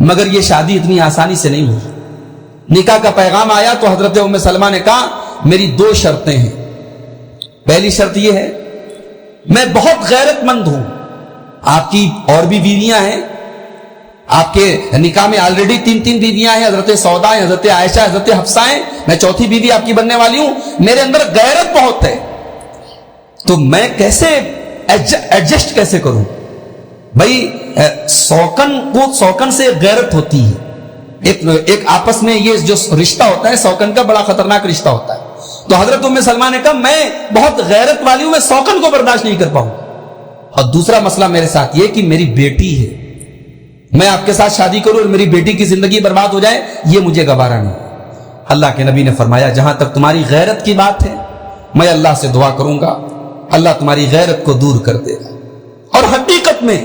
مگر یہ شادی اتنی آسانی سے نہیں ہوئی۔ نکاح کا پیغام آیا تو حضرت ام سلمہ نے کہا میری 2 شرطیں ہیں۔ پہلی شرط یہ ہے میں بہت غیرت مند ہوں، آپ کی اور بھی بیویاں ہیں، آپ کے نکاح میں آلریڈی 3 بیویاں ہیں، حضرت سودا ہیں، حضرت عائشہ، حضرت حفصہ ہیں، میں 4تھی بیوی آپ کی بننے والی ہوں، میرے اندر غیرت بہت ہے، تو میں کیسے ایڈجسٹ کیسے کروں؟ بھائی سوکن سے غیرت ہوتی ہے، ایک آپس میں یہ جو رشتہ ہوتا ہے سوکن کا بڑا خطرناک رشتہ ہوتا ہے۔ تو حضرت ام سلمہ نے کہا میں بہت غیرت والی ہوں، میں سوکن کو برداشت نہیں کر پاؤں، اور دوسرا مسئلہ میرے ساتھ یہ کہ میری بیٹی ہے، میں آپ کے ساتھ شادی کروں اور میری بیٹی کی زندگی برباد ہو جائے یہ مجھے گوارا نہیں۔ اللہ کے نبی نے فرمایا جہاں تک تمہاری غیرت کی بات ہے میں اللہ سے دعا کروں گا اللہ تمہاری غیرت کو دور کر دے گا۔ اور حقیقت میں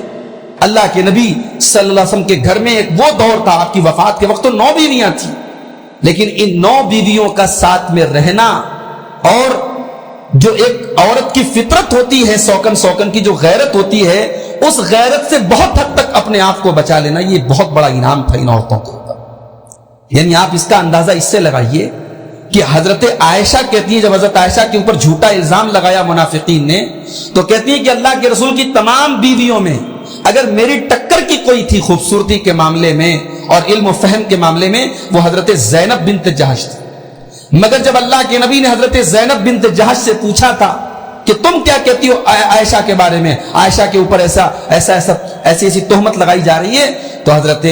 اللہ کے نبی صلی اللہ علیہ وسلم کے گھر میں ایک وہ دور تھا، آپ کی وفات کے وقت تو 9 بیویاں تھیں، لیکن ان 9 بیویوں کا ساتھ میں رہنا اور جو ایک عورت کی فطرت ہوتی ہے سوکن کی جو غیرت ہوتی ہے اس غیرت سے بہت حد تک اپنے آپ کو بچا لینا یہ بہت بڑا انعام تھا ان عورتوں کے اوپر۔ یعنی آپ اس کا اندازہ اس سے لگائیے کہ حضرت عائشہ کہتی ہیں جب حضرت عائشہ کے اوپر جھوٹا الزام لگایا منافقین نے تو کہتی ہیں کہ اللہ کے رسول کی تمام بیویوں میں اگر میری ٹکر کی کوئی تھی خوبصورتی کے معاملے میں اور علم و فہم کے معاملے میں وہ حضرت زینب بنت جہش تھی، مگر جب اللہ کے نبی نے حضرت زینب بنت جہش سے پوچھا تھا کہ تم کیا کہتی ہو عائشہ کے بارے میں، عائشہ کے اوپر ایسی تہمت لگائی جا رہی ہے، تو حضرت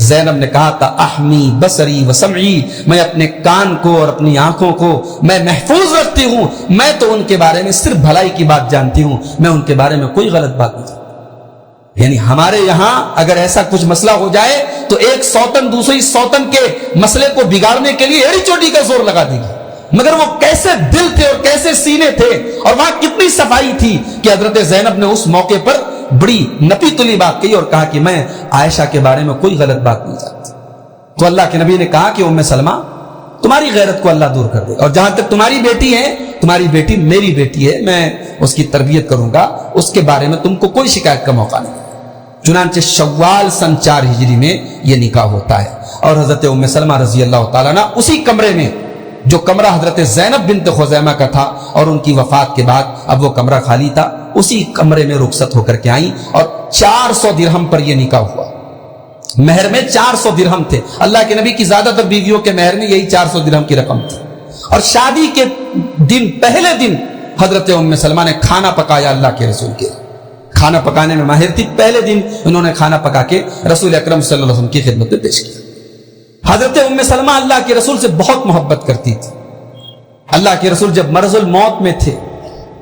زینب نے کہا تھا احمی بصری و سمعی، میں اپنے کان کو اور اپنی آنکھوں کو میں محفوظ رکھتی ہوں، میں تو ان کے بارے میں صرف بھلائی کی بات جانتی ہوں، میں ان کے بارے میں کوئی غلط بات نہیں جانتی۔ یعنی ہمارے یہاں اگر ایسا کچھ مسئلہ ہو جائے تو ایک سوتن دوسری سوتن کے مسئلے کو بگاڑنے کے لیے ایڑی چوٹی کا زور لگا دے گی، مگر وہ کیسے دل تھے اور کیسے سینے تھے اور وہاں کتنی صفائی تھی کہ حضرت زینب نے اس موقع پر بڑی نپی تلی بات کہی اور کہا کہ میں عائشہ کے بارے میں کوئی غلط بات نہیں جانتی۔ تو اللہ کے نبی نے کہا کہ ام سلمہ تمہاری غیرت کو اللہ دور کر دے، اور جہاں تک تمہاری بیٹی ہے تمہاری بیٹی میری بیٹی ہے، میں اس کی تربیت کروں گا، اس کے بارے میں تم کو کوئی شکایت کا موقع نہیں۔ چنانچہ شوال سن 4 ہجری میں یہ نکاح ہوتا ہے. اور حضرت ام سلمہ رضی اللہ تعالیٰ عنہ اسی کمرے میں، جو کمرہ حضرت زینب بنت خزیمہ کا تھا اور ان کی وفات کے بعد اب وہ کمرہ خالی تھا، اسی کمرے میں رخصت ہو کر کے آئیں اور 400 درہم پر یہ نکاح ہوا. مہر میں 400 درہم تھے. اللہ کے نبی کی زیادہ تر بیویوں کے مہر میں یہی 400 درہم کی رقم تھی. اور شادی کے دن، پہلے دن حضرت ام سلمہ نے کھانا پکایا اللہ کے رسول کے. کھانا پکانے میں ماہر تھی. پہلے دن انہوں نے کھانا پکا کے رسول اکرم صلی اللہ علیہ وسلم کی خدمت میں پیش کیا. حضرت ام سلمہ اللہ کے رسول سے بہت محبت کرتی تھی. اللہ کے رسول جب مرض الموت میں تھے،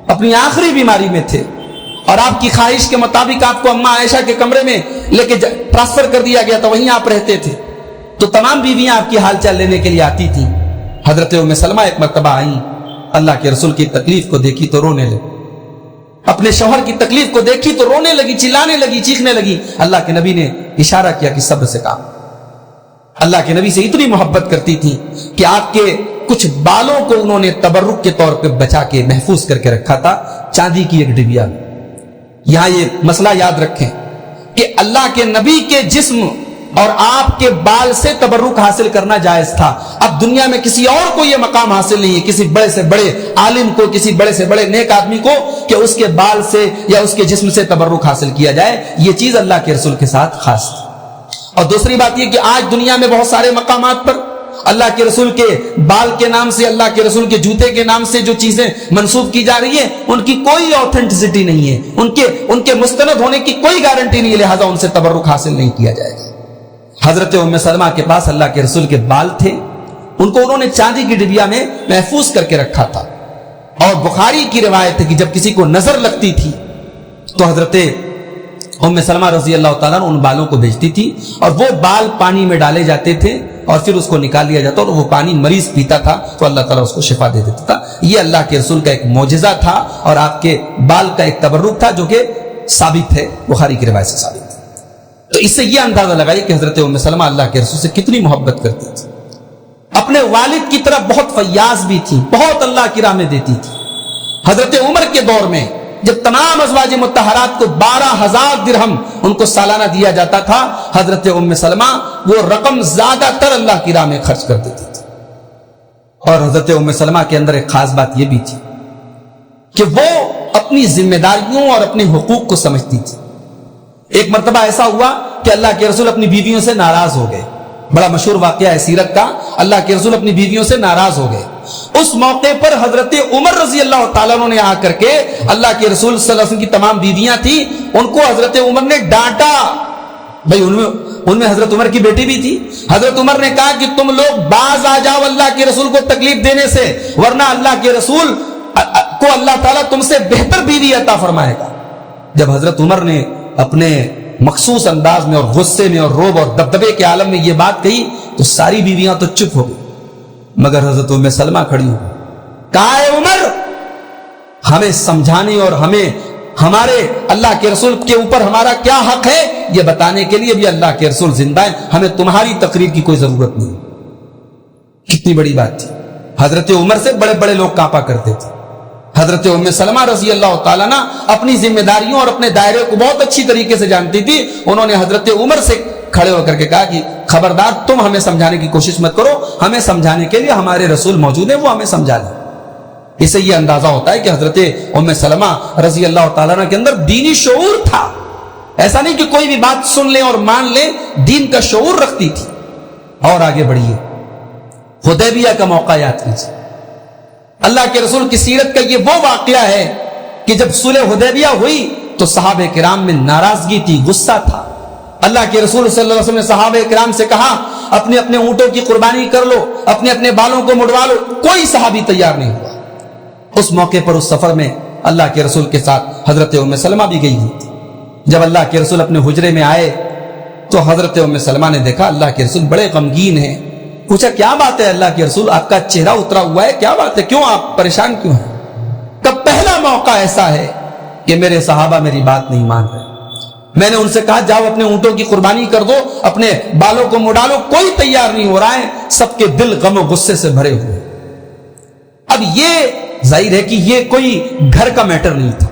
اپنی آخری بیماری میں تھے، اور آپ کی خواہش کے مطابق آپ کو اماں عائشہ کے کمرے میں لے کے ٹرانسفر کر دیا گیا تھا، وہیں آپ رہتے تھے، تو تمام بیویاں آپ کی حال چال لینے کے لیے آتی تھیں. حضرت ام سلمہ ایک مرتبہ آئیں، اللہ کے رسول کی تکلیف کو دیکھی تو رونے لگی. اپنے شوہر کی تکلیف کو دیکھی تو رونے لگی، چلانے لگی، چیخنے لگی. اللہ کے نبی نے اشارہ کیا کہ صبر سے کام. اللہ کے نبی سے اتنی محبت کرتی تھی کہ آپ کے کچھ بالوں کو انہوں نے تبرک کے طور پہ بچا کے محفوظ کر کے رکھا تھا چاندی کی ایک ڈبیا میں. یہاں یہ مسئلہ یاد رکھیں کہ اللہ کے نبی کے جسم اور آپ کے بال سے تبرک حاصل کرنا جائز تھا. اب دنیا میں کسی اور کو یہ مقام حاصل نہیں ہے، کسی بڑے سے بڑے عالم کو، کسی بڑے سے بڑے نیک آدمی کو، کہ اس کے بال سے یا اس کے جسم سے تبرک حاصل کیا جائے. یہ چیز اللہ کے رسول کے ساتھ خاص تھی. اور دوسری بات یہ کہ آج دنیا میں بہت سارے مقامات پر اللہ کے رسول کے بال کے نام سے، اللہ کے رسول کے جوتے کے نام سے جو چیزیں منسوب کی جا رہی ہیں، ان کی کوئی آتھینٹسٹی نہیں ہے، ان کے مستند ہونے کی کوئی گارنٹی نہیں ہے، لہذا ان سے تبرک حاصل نہیں کیا جائے گا. حضرت ام سلمہ کے پاس اللہ کے رسول کے بال تھے، ان کو انہوں نے چاندی کی ڈبیا میں محفوظ کر کے رکھا تھا. اور بخاری کی روایت ہے کہ جب کسی کو نظر لگتی تھی تو حضرت ام سلمہ رضی اللہ تعالیٰ ان بالوں کو بھیجتی تھی، اور وہ بال پانی میں ڈالے جاتے تھے اور پھر اس کو نکال لیا جاتا، اور وہ پانی مریض پیتا تھا تو اللہ تعالیٰ اس کو شفا دے دیتا تھا. یہ اللہ کے رسول کا ایک معجزہ تھا اور آپ کے بال کا ایک تبرک تھا جو کہ ثابت ہے، بخاری کی روایت سے ثابت ہے. تو اس سے یہ اندازہ لگائیے کہ حضرت ام سلمہ اللہ کے رسول سے کتنی محبت کرتی تھی. اپنے والد کی طرف بہت فیاض بھی تھی، بہت اللہ کی راہ میں دیتی تھی. حضرت عمر کے دور میں جب تمام ازواج مطہرات کو 12,000 درہم ان کو سالانہ دیا جاتا تھا، حضرت ام سلمہ وہ رقم زیادہ تر اللہ کی راہ میں خرچ کر دیتی تھی. اور حضرت ام سلمہ کے اندر ایک خاص بات یہ بھی تھی کہ وہ اپنی ذمہ داریوں اور اپنے حقوق کو سمجھتی تھی. ایک مرتبہ ایسا ہوا کہ اللہ کے رسول اپنی بیویوں سے ناراض ہو گئے. بڑا مشہور واقعہ ہے سیرت کا. اللہ کے رسول اپنی بیویوں سے ناراض ہو گئے. اس موقع پر حضرت عمر رضی اللہ تعالیٰ عنہ نے آ کر کے، اللہ کے رسول صلی اللہ علیہ وسلم کی تمام بیویاں تھیں، ان کو حضرت عمر نے ڈانٹا. بھئی ان میں حضرت عمر کی بیٹی بھی تھی. حضرت عمر نے کہا کہ تم لوگ باز آ جاؤ اللہ کے رسول کو تکلیف دینے سے، ورنہ اللہ کے رسول کو اللہ تعالیٰ تم سے بہتر بیوی عطا فرمائے گا. جب حضرت عمر نے اپنے مخصوص انداز میں اور غصے میں اور روب اور دبدبے کے عالم میں یہ بات کہی تو ساری بیویاں تو چپ ہو گئی، مگر حضرت ام سلمہ کھڑی ہو گئی. کہا ہے عمر، ہمیں سمجھانے اور ہمیں ہمارے اللہ کے رسول کے اوپر ہمارا کیا حق ہے یہ بتانے کے لیے بھی اللہ کے رسول زندہ ہیں، ہمیں تمہاری تقریر کی کوئی ضرورت نہیں. کتنی بڑی بات تھی. حضرت عمر سے بڑے بڑے لوگ کانپا کرتے تھے. حضرت ام سلمہ رضی اللہ تعالیٰ عنہ اپنی ذمہ داریوں اور اپنے دائرے کو بہت اچھی طریقے سے جانتی تھی. انہوں نے حضرت عمر سے کھڑے ہو کر کے کہا کہ خبردار تم ہمیں سمجھانے کی کوشش مت کرو، ہمیں سمجھانے کے لیے ہمارے رسول موجود ہیں، وہ ہمیں سمجھا لیں. اس سے یہ اندازہ ہوتا ہے کہ حضرت ام سلمہ رضی اللہ تعالیٰ عنہ کے اندر دینی شعور تھا. ایسا نہیں کہ کوئی بھی بات سن لیں اور مان لیں، دین کا شعور رکھتی تھی. اور آگے بڑھیے، حدیبیہ کا موقع یاد کیجیے. اللہ کے رسول کی سیرت کا یہ وہ واقعہ ہے کہ جب صلح حدیبیہ ہوئی تو صحابہ کرام میں ناراضگی تھی، غصہ تھا. اللہ کے رسول صلی اللہ علیہ وسلم نے صحابہ کرام سے کہا اپنے اپنے اونٹوں کی قربانی کر لو، اپنے اپنے بالوں کو مڑوا لو. کوئی صحابی تیار نہیں ہوا. اس موقع پر اس سفر میں اللہ کے رسول کے ساتھ حضرت ام سلمہ بھی گئی ہوئی تھی. جب اللہ کے رسول اپنے حجرے میں آئے تو حضرت ام سلمہ نے دیکھا اللہ کے رسول بڑے غمگین ہیں. پوچھا کیا بات ہے اللہ کے رسول، آپ کا چہرہ اترا ہوا ہے، کیا بات ہے، کیوں آپ پریشان کیوں ہیں؟ تب پہلا موقع ایسا ہے کہ میرے صحابہ میری بات نہیں مان رہے. میں نے ان سے کہا جاؤ اپنے اونٹوں کی قربانی کر دو، اپنے بالوں کو مڑا لو، کوئی تیار نہیں ہو رہا ہے. سب کے دل غم و غصے سے بھرے ہوئے. اب یہ ظاہر ہے کہ یہ کوئی گھر کا میٹر نہیں تھا،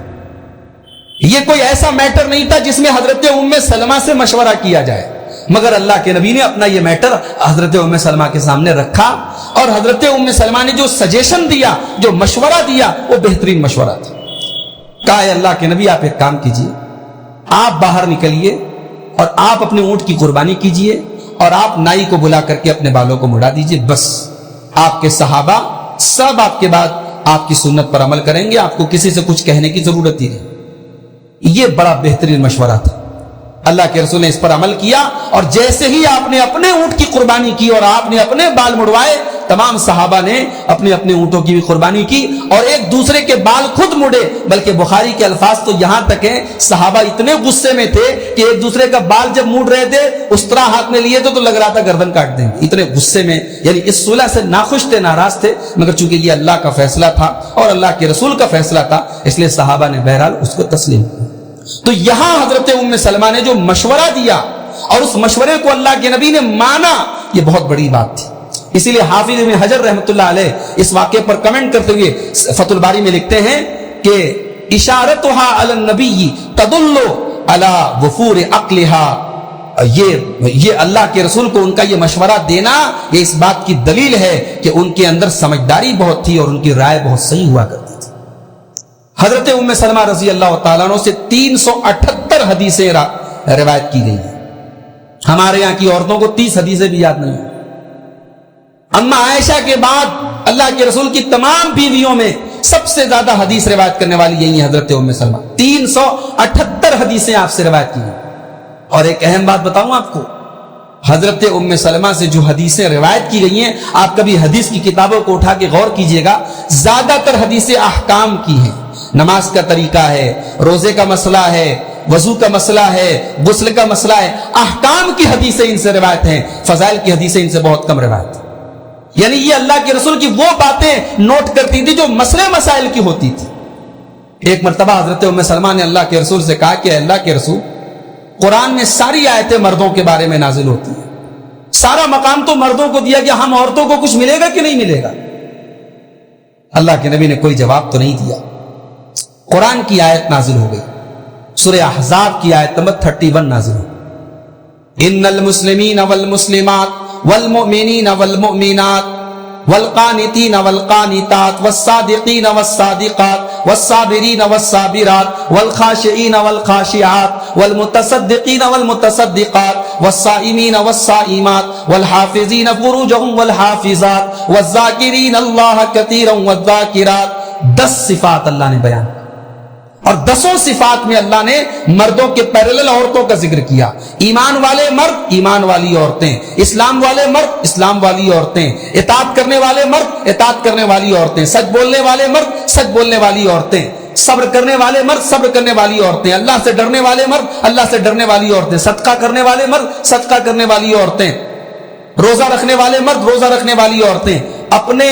یہ کوئی ایسا میٹر نہیں تھا جس میں حضرت ام سلمہ سے مشورہ کیا جائے، مگر اللہ کے نبی نے اپنا یہ میٹر حضرت ام سلمہ کے سامنے رکھا، اور حضرت ام سلمہ نے جو سجیشن دیا، جو مشورہ دیا، وہ بہترین مشورہ تھا۔ کہا اے اللہ کے نبی، آپ ایک کام کیجئے، آپ باہر نکلیے اور آپ اپنے اونٹ کی قربانی کیجئے، اور آپ نائی کو بلا کر کے اپنے بالوں کو مڑا دیجئے، بس آپ کے صحابہ سب آپ کے بعد آپ کی سنت پر عمل کریں گے، آپ کو کسی سے کچھ کہنے کی ضرورت ہی نہیں۔ یہ بڑا بہترین مشورہ تھا۔ اللہ کے رسول نے اس پر عمل کیا، اور جیسے ہی آپ نے اپنے اونٹ کی قربانی کی اور آپ نے اپنے بال مڑوائے، تمام صحابہ نے اپنے اپنے اونٹوں کی بھی قربانی کی، اور ایک دوسرے کے بال خود مڑے۔ بلکہ بخاری کے الفاظ تو یہاں تک ہیں، صحابہ اتنے غصے میں تھے کہ ایک دوسرے کا بال جب موڑ رہے تھے، اس طرح ہاتھ میں لیے تو لگ رہا تھا گردن کاٹ دیں گے، اتنے غصے میں، یعنی اس صلح سے ناخوش تھے، ناراض تھے، مگر چونکہ یہ اللہ کا فیصلہ تھا اور اللہ کے رسول کا فیصلہ تھا، اس لیے صحابہ نے بہرحال اس کو تسلیم کیا۔ تو یہاں حضرت ام سلمہ نے جو مشورہ دیا اور اس مشورے کو اللہ کے نبی نے مانا، یہ بہت بڑی بات تھی۔ اسی لیے حافظ ابن حجر رحمۃ اللہ علیہ اس واقعے پر کمنٹ کرتے ہوئے فتح الباری میں لکھتے ہیں کہ اشارتها علی النبی تدل علی وفور عقلها، یہ اللہ کے رسول کو ان کا یہ مشورہ دینا، یہ اس بات کی دلیل ہے کہ ان کے اندر سمجھداری بہت تھی اور ان کی رائے بہت صحیح ہوا کرتی تھی۔ حضرت ام سلمہ رضی اللہ تعالیٰ عنہ سے 378 حدیثیں روایت کی گئی ہیں۔ ہمارے یہاں کی عورتوں کو 30 حدیثیں بھی یاد نہیں ہیں۔ اما عائشہ کے بعد اللہ کے رسول کی تمام بیویوں میں سب سے زیادہ حدیث روایت کرنے والی یہی ہے حضرت ام سلمہ، 378 حدیثیں آپ سے روایت کی ہیں۔ اور ایک اہم بات بتاؤں آپ کو، حضرت ام سلمہ سے جو حدیثیں روایت کی گئی ہیں، آپ کبھی حدیث کی کتابوں کو اٹھا کے غور کیجئے گا، زیادہ تر حدیثیں احکام کی ہیں، نماز کا طریقہ ہے، روزے کا مسئلہ ہے، وضو کا مسئلہ ہے، غسل کا مسئلہ ہے، احکام کی حدیثیں ان سے روایت ہیں، فضائل کی حدیثیں ان سے بہت کم روایت ہیں۔ یعنی یہ اللہ کے رسول کی وہ باتیں نوٹ کرتی تھی جو مسئلے مسائل کی ہوتی تھی۔ ایک مرتبہ حضرت ام سلمہ نے اللہ کے رسول سے کہا کہ اللہ کے رسول، قرآن میں ساری آیتیں مردوں کے بارے میں نازل ہوتی ہیں، سارا مقام تو مردوں کو دیا گیا، ہم عورتوں کو کچھ ملے گا کہ نہیں ملے گا؟ اللہ کے نبی نے کوئی جواب تو نہیں دیا۔ قرآن کی آیت نازل ہو گئی، سورہ احزاب کی آیت نمبر 31 نازل ہو گئی، ان المسلمین والمسلمات والمؤمنین والمؤمنات والقانتین والقانتات والصادقین والصادقات والصابرین والصابرات والخاشعین والخاشعات والمتصدقین والمتصدقات والصائمین والصائمات والحافظین فروجهم والحافظات والذاکرین اللہ کثیرا والذاکرات۔ 10 صفات اللہ نے بیان کی، اور 10 صفات میں اللہ نے مردوں کے پیرلل عورتوں کا ذکر کیا۔ ایمان والے مرد، ایمان والی عورتیں، اسلام والے مرد، اسلام والی عورتیں، اطاعت کرنے والے مرد، اطاعت کرنے والی عورتیں، سچ بولنے والے مرد، سچ بولنے والی عورتیں، صبر کرنے والے مرد، صبر کرنے والی عورتیں، اللہ سے ڈرنے والے مرد، اللہ سے ڈرنے والی عورتیں، صدقہ کرنے والے مرد، صدقہ کرنے والی عورتیں، روزہ رکھنے والے مرد، روزہ رکھنے والی عورتیں، اپنے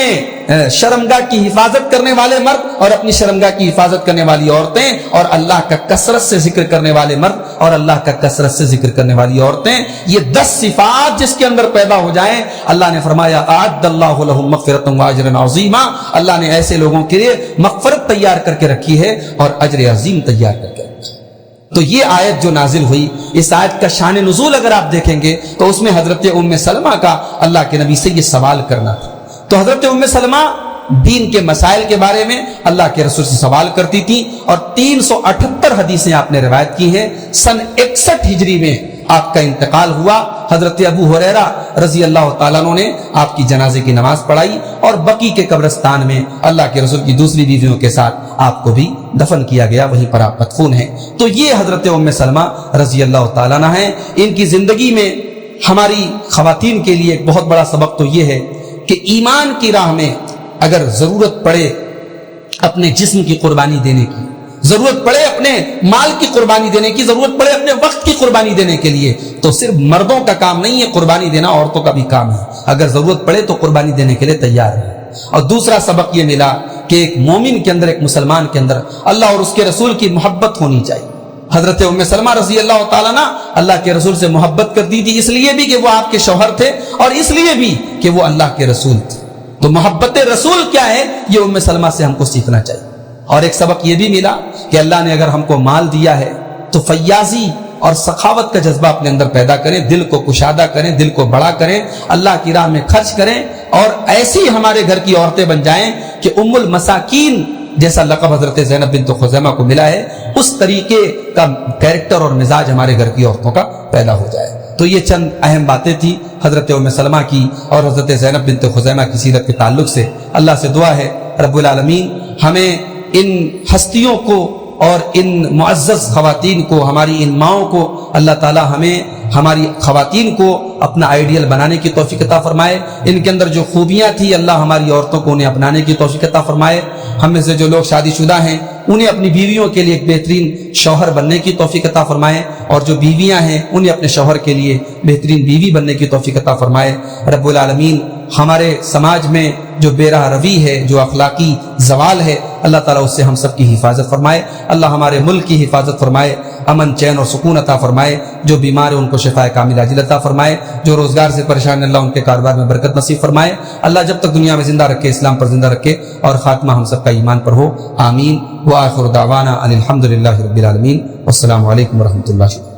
شرمگاہ کی حفاظت کرنے والے مرد اور اپنی شرمگاہ کی حفاظت کرنے والی عورتیں، اور اللہ کا کثرت سے ذکر کرنے والے مرد اور اللہ کا کثرت سے ذکر کرنے والی عورتیں۔ یہ 10 صفات جس کے اندر پیدا ہو جائیں، اللہ نے فرمایا اعد اللہ لهم مغفرۃ واجرا عظیما، اللہ نے ایسے لوگوں کے لیے مغفرت تیار کر کے رکھی ہے اور اجر عظیم تیار کر کے رکھی ہے۔ تو یہ آیت جو نازل ہوئی، اس آیت کا شان نزول اگر آپ دیکھیں گے تو اس میں حضرت ام سلمہ کا اللہ کے نبی سے یہ سوال کرنا تھا۔ تو حضرت ام سلمہ دین کے مسائل کے بارے میں اللہ کے رسول سے سوال کرتی تھی، اور 378 حدیثیں آپ نے روایت کی ہیں۔ سن 61 ہجری میں آپ کا انتقال ہوا۔ حضرت ابو ہریرہ رضی اللہ تعالیٰ عنہ نے آپ کی جنازے کی نماز پڑھائی، اور بقی کے قبرستان میں اللہ کے رسول کی دوسری بیویوں کے ساتھ آپ کو بھی دفن کیا گیا، وہیں پر آپ مدفون ہیں۔ تو یہ حضرت ام سلمہ رضی اللہ تعالیٰ عنہ ہیں۔ ان کی زندگی میں ہماری خواتین کے لیے ایک بہت بڑا سبق تو یہ ہے کہ ایمان کی راہ میں اگر ضرورت پڑے اپنے جسم کی قربانی دینے کی، ضرورت پڑے اپنے مال کی قربانی دینے کی، ضرورت پڑے اپنے وقت کی قربانی دینے کے لیے، تو صرف مردوں کا کام نہیں ہے قربانی دینا، عورتوں کا بھی کام ہے۔ اگر ضرورت پڑے تو قربانی دینے کے لیے تیار ہے۔ اور دوسرا سبق یہ ملا کہ ایک مومن کے اندر، ایک مسلمان کے اندر اللہ اور اس کے رسول کی محبت ہونی چاہیے۔ حضرت ام سلمہ رضی اللہ تعالیٰ عنہ اللہ کے رسول سے محبت کرتی تھی، اس لیے بھی کہ وہ آپ کے شوہر تھے، اور اس لیے بھی کہ وہ اللہ کے رسول تھے۔ تو محبت رسول کیا ہے، یہ ام سلمہ سے ہم کو سیکھنا چاہیے۔ اور ایک سبق یہ بھی ملا کہ اللہ نے اگر ہم کو مال دیا ہے تو فیاضی اور سخاوت کا جذبہ اپنے اندر پیدا کریں، دل کو کشادہ کریں، دل کو بڑا کریں، اللہ کی راہ میں خرچ کریں، اور ایسی ہمارے گھر کی عورتیں بن جائیں کہ ام المساکین جیسا لقب حضرت زینب بنت خزیمہ کو ملا ہے، اس طریقے کا کیریکٹر اور مزاج ہمارے گھر کی عورتوں کا پیدا ہو جائے۔ تو یہ چند اہم باتیں تھی حضرت ام سلمہ کی اور حضرت زینب بنت خزیمہ کی سیرت کے تعلق سے۔ اللہ سے دعا ہے رب العالمین ہمیں ان ہستیوں کو اور ان معزز خواتین کو، ہماری ان ماؤں کو اللہ تعالی ہمیں ہماری خواتین کو اپنا آئیڈیل بنانے کی توفیق عطا فرمائے۔ ان کے اندر جو خوبیاں تھی اللہ ہماری عورتوں کو انہیں اپنانے کی توفیق عطا فرمائے۔ ہم میں سے جو لوگ شادی شدہ ہیں انہیں اپنی بیویوں کے لیے ایک بہترین شوہر بننے کی توفیق عطا فرمائے، اور جو بیویاں ہیں انہیں اپنے شوہر کے لیے بہترین بیوی بننے کی توفیق عطا فرمائے۔ رب العالمین ہمارے سماج میں جو بے راہ روی ہے، جو اخلاقی زوال ہے، اللہ تعالیٰ اس سے ہم سب کی حفاظت فرمائے۔ اللہ ہمارے ملک کی حفاظت فرمائے، امن چین اور سکون عطا فرمائے۔ جو بیمار ہیں ان کو شفاء کامل عاجل عطا فرمائے، جو روزگار سے پریشان ہیں اللہ ان کے کاروبار میں برکت نصیب فرمائے۔ اللہ جب تک دنیا میں زندہ رکھے اسلام پر زندہ رکھے، اور خاتمہ ہم سب کا ایمان پر ہو، آمین۔ وآخر دعوانا ان الحمد للہ رب العالمین، والسلام علیکم ورحمۃ اللہ۔